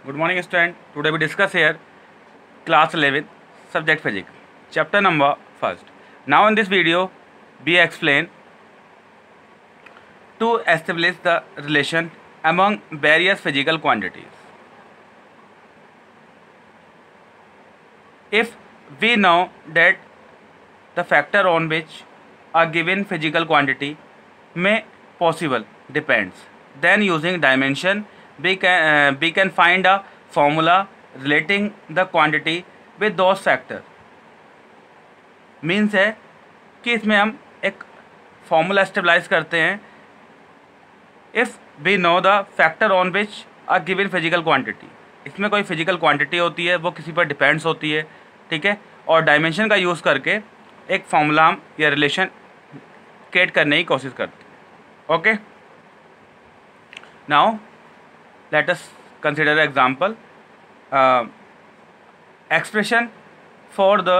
Good morning, student. Today we discuss here class 11 subject physics, chapter number first. Now in this video we explain to establish the relation among various physical quantities. If we know that the factor on which a given physical quantity may possible depends, then using dimension we can find a formula relating the quantity with those factor. Means है कि इसमें हम एक formula establish करते हैं if we know the factor on which a given physical quantity. इसमें कोई physical quantity होती है, वो किसी पर डिपेंड्स होती है, ठीक है, और डायमेंशन का यूज़ करके एक फॉर्मूला हम या रिलेशन क्रिएट करने की कोशिश करते हैं. Okay, now let us consider example expression for the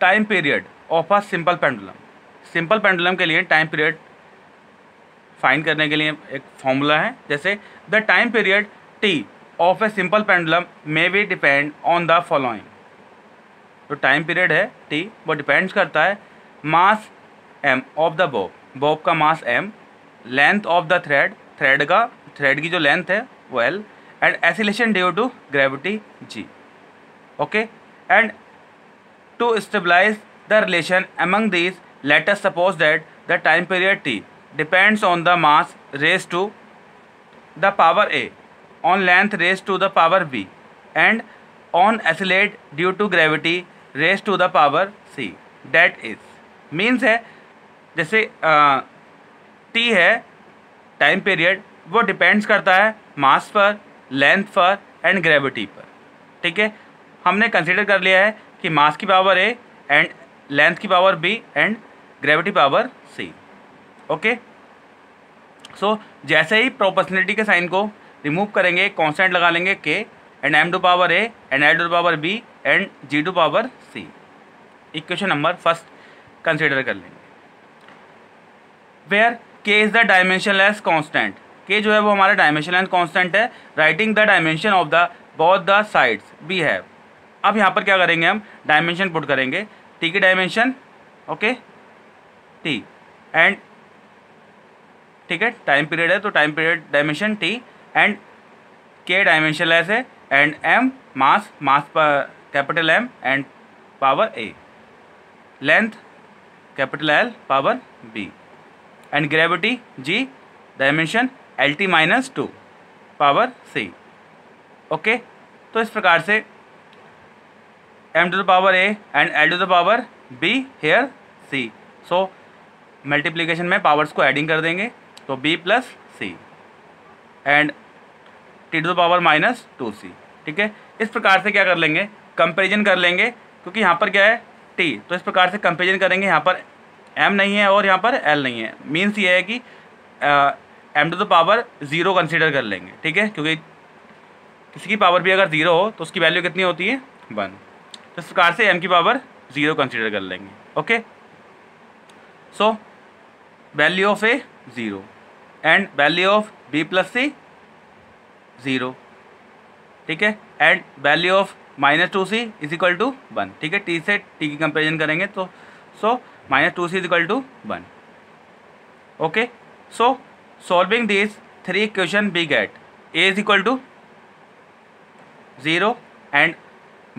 time period of a simple pendulum. Simple pendulum के लिए टाइम पीरियड फाइंड करने के लिए एक फॉर्मूला है. जैसे the time period t of a simple pendulum may be depend on the following. जो time period है t वो डिपेंड्स करता है mass m of the bob का mass m, length of the thread की जो लेंथ है वो L, and acceleration due to gravity G. Okay, and to stabilise the relation among these let us suppose that the time period T depends on the mass raise to the power A, on length raise to the power B, and on accelerate due to gravity raise to the power C. That is means है जैसे T है time period, वो depends करता है mass पर, length पर and gravity पर. ठीक है, हमने कंसीडर कर लिया है कि मास की पावर A एंड लेंथ की power B and gravity power C. Okay, so जैसे ही प्रोपोर्शनलिटी के साइन को रिमूव करेंगे, कांस्टेंट लगा लेंगे K and m to power A and L to power B and G to power C. Equation number first consider कर लेंगे where K is the dimensionless constant. K जो है वो हमारा डायमेंशनलेस कांस्टेंट है. Writing the dimension of the both the sides we have. अब यहाँ पर क्या करेंगे, हम डायमेंशन पुट करेंगे. T की डायमेंशन, ओके, T एंड ठीक है टाइम पीरियड है तो time period dimension T and K dimensionless है एंड M मास पर capital M and power A, length capital L power B and gravity G dimension LT minus 2 power C. Okay, तो इस प्रकार से m to the power A and L to the power B here C. So multiplication में powers को adding कर देंगे तो B plus C and T to the power minus 2C. ठीक है, इस प्रकार से क्या कर लेंगे, कंपेरिजन कर लेंगे, क्योंकि यहाँ पर क्या है T, तो इस प्रकार से कंपेरिजन करेंगे. यहाँ पर M नहीं है और यहाँ पर L नहीं है. मीन्स ये है कि m to the power 0 consider कर लेंगे. ठीक है, क्योंकि किसी की पावर भी अगर 0 हो तो उसकी वैल्यू कितनी होती है 1. तो इस प्रकार से m की पावर 0 कंसीडर कर लेंगे. Okay, so value of A 0 and value of B plus C 0. ठीक है, and value of minus 2C is equal to 1. ठीक है, T से T की कंपेरिजन करेंगे तो so minus 2C is equal to 1. Okay, so solving these three equation we get A is equal to 0 and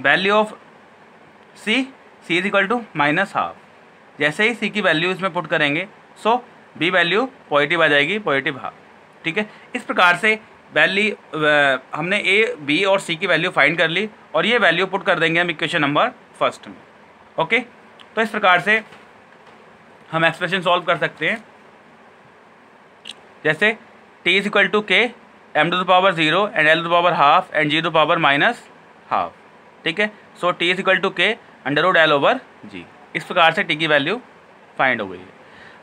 value of C is equal to minus half. जैसे ही C की value इसमें put करेंगे सो B value positive आ जाएगी, positive half. ठीक है, इस प्रकार से वैल्यू हमने A, B और C की वैल्यू फाइंड कर ली और ये वैल्यू पुट कर देंगे हम इक्वेशन नंबर फर्स्ट में. ओके, तो इस प्रकार से हम एक्सप्रेशन सॉल्व कर सकते हैं. जैसे T is equal to K m to the power 0 and L to the power half and G to the power minus half. ठीक है, so T is equal to K under root L over G. इस प्रकार से T की value find हो गई है.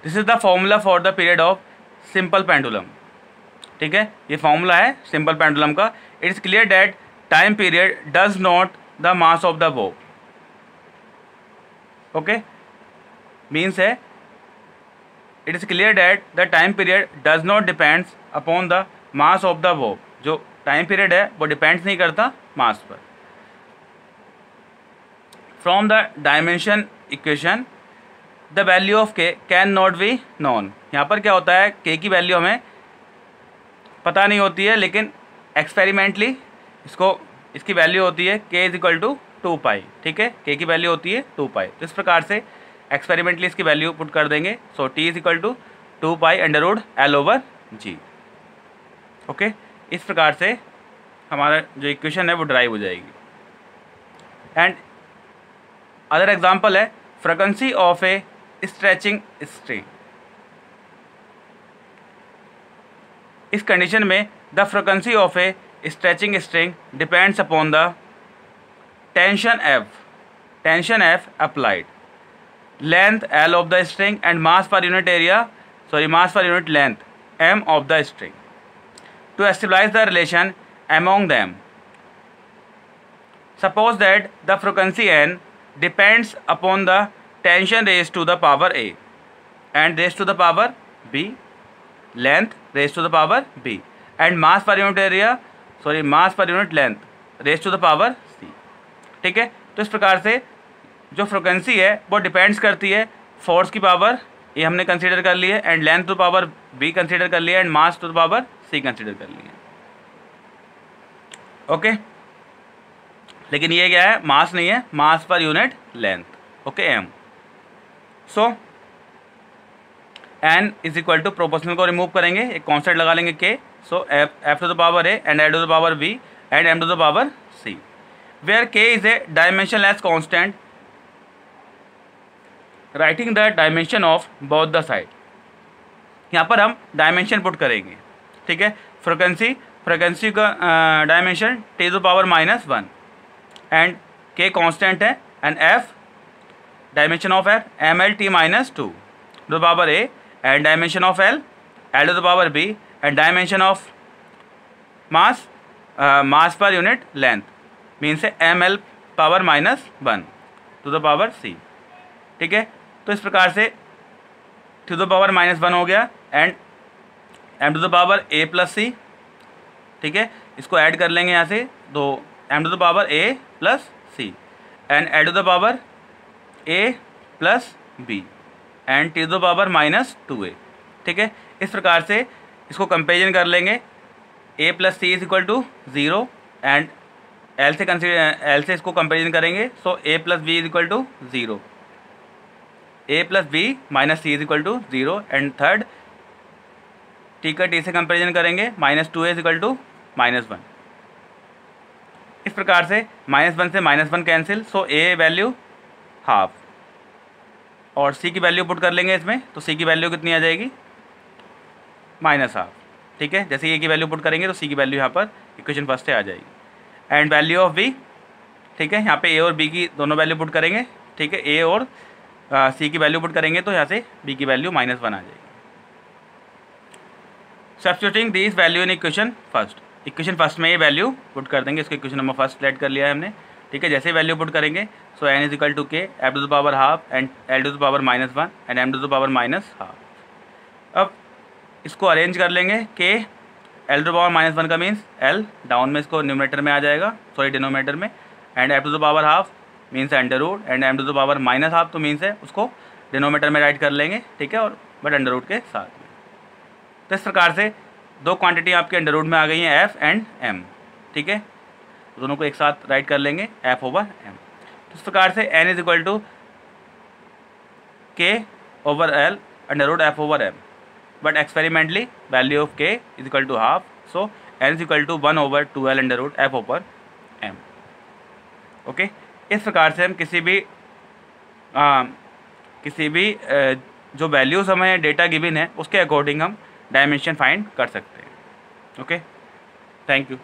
This is the formula for the period of simple pendulum. ठीक है, ये फॉर्मूला है सिंपल पेंडुलम का. It is clear that time period does not the mass of the Bob. Okay, means है it is clear that the time period does not depends upon the mass of the bob. जो time period है वो depends नहीं करता मास पर। From the dimension equation the value of के can not be known. यहाँ पर क्या होता है, के की वैल्यू हमें पता नहीं होती है, लेकिन एक्सपेरिमेंटली इसकी वैल्यू होती है के इज इक्वल टू 2 पाई। ठीक है, के की वैल्यू होती है 2 पाई। तो इस प्रकार से एक्सपेरिमेंटली इसकी वैल्यू पुट कर देंगे। So T is equal to 2 pi under root L over G. Okay, इस प्रकार से हमारा जो इक्वेशन है वो ड्राइव हो जाएगी। एंड अदर एग्जाम्पल है frequency of A stretching string. इस कंडीशन में the frequency of A stretching string depends upon the tension F applied, length L of the string and mass per unit length m of the string. To establish the relation among them, suppose that the frequency n depends upon the tension raised to the power a and raised to the power b, length raised to the power b, and mass per unit length raised to the power c. ठीक है, तो इस प्रकार से जो frequency है वो depends करती है फोर्स की पावर ये हमने कंसीडर कर ली है, and length to power B consider कर लिया, and mass to power C consider कर लिया। ओके, लेकिन ये क्या है, मास नहीं है, mass per unit length. Okay, M. So N is equal to proportional को रिमूव करेंगे, एक कॉन्स्टेंट लगा लेंगे K. So F to the power A and L to the power B and M to the power C, where K is a dimensionless constant, writing the dimension of both the side. यहाँ पर हम dimension put करेंगे। ठीक है, frequency का dimension T to power -1 and K constant है, and F dimension of F M L T -2 to the power A, and dimension of L to the power B, and dimension of mass per unit length means M L power -1 to the power C. ठीक है, तो इस प्रकार से to the power -1 हो गया, and M to the power A plus C. ठीक है, इसको ऐड कर लेंगे यहाँ से, तो M to the power A plus C and L to the power A plus B and T to the power -2a। ठीक है, इस प्रकार से इसको कंपेरिजन कर लेंगे, a plus C is equal to 0 and L से इसको कंपेरिजन करेंगे। So a plus B is equal to 0, a plus B minus C is equal to 0, and third T का टी से कंपेरिजन करेंगे, -2a इज इक्वल टू -1। इस प्रकार से -1 से -1 cancel, so a value half और c की वैल्यू पुट कर लेंगे इसमें, तो c की वैल्यू कितनी आ जाएगी, -हाफ। ठीक है, जैसे a की वैल्यू पुट करेंगे तो c की वैल्यू यहाँ पर इक्वेशन फर्स्ट से आ जाएगी, एंड वैल्यू ऑफ b। ठीक है, यहाँ पे a और b की दोनों वैल्यू पुट करेंगे। ठीक है, a और c की वैल्यू पुट करेंगे तो यहाँ से b की वैल्यू -1 आ जाएगी। Substituting this value in equation first में ये वैल्यू पुट कर देंगे, इसको इक्वेशन नंबर फर्स्ट सेलेक्ट कर लिया है हमने। ठीक है, जैसे वैल्यू पुट करेंगे, so n is equal to K F to the power half and L to the power -1 and M to the power -half. अब इसको अरेंज कर लेंगे, के एल टू द पावर -1 का मीन्स एल डाउन में इसको numerator में आ जाएगा, सॉरी डिनोमिनेटर में, and F to the power half means under root, and M to the power -half तो मीन्स है उसको डिनोमिनेटर में राइट कर लेंगे। ठीक है, और बट अंडर रूट के साथ में। तो इस प्रकार से दो क्वांटिटी आपके अंडर रूट में आ गई हैं, एफ एंड एम। ठीक है, दोनों को एक साथ राइट कर लेंगे, एफ ओवर एम। तो इस प्रकार से N is equal to K over L under root F over M, but experimentally value of K is equal to half, so N is equal to 1 over 2l under root F over M. Okay, इस प्रकार से हम किसी भी जो values हमें data given है उसके अकॉर्डिंग हम डायमेंशन फाइंड कर सकते हैं। Okay, thank you.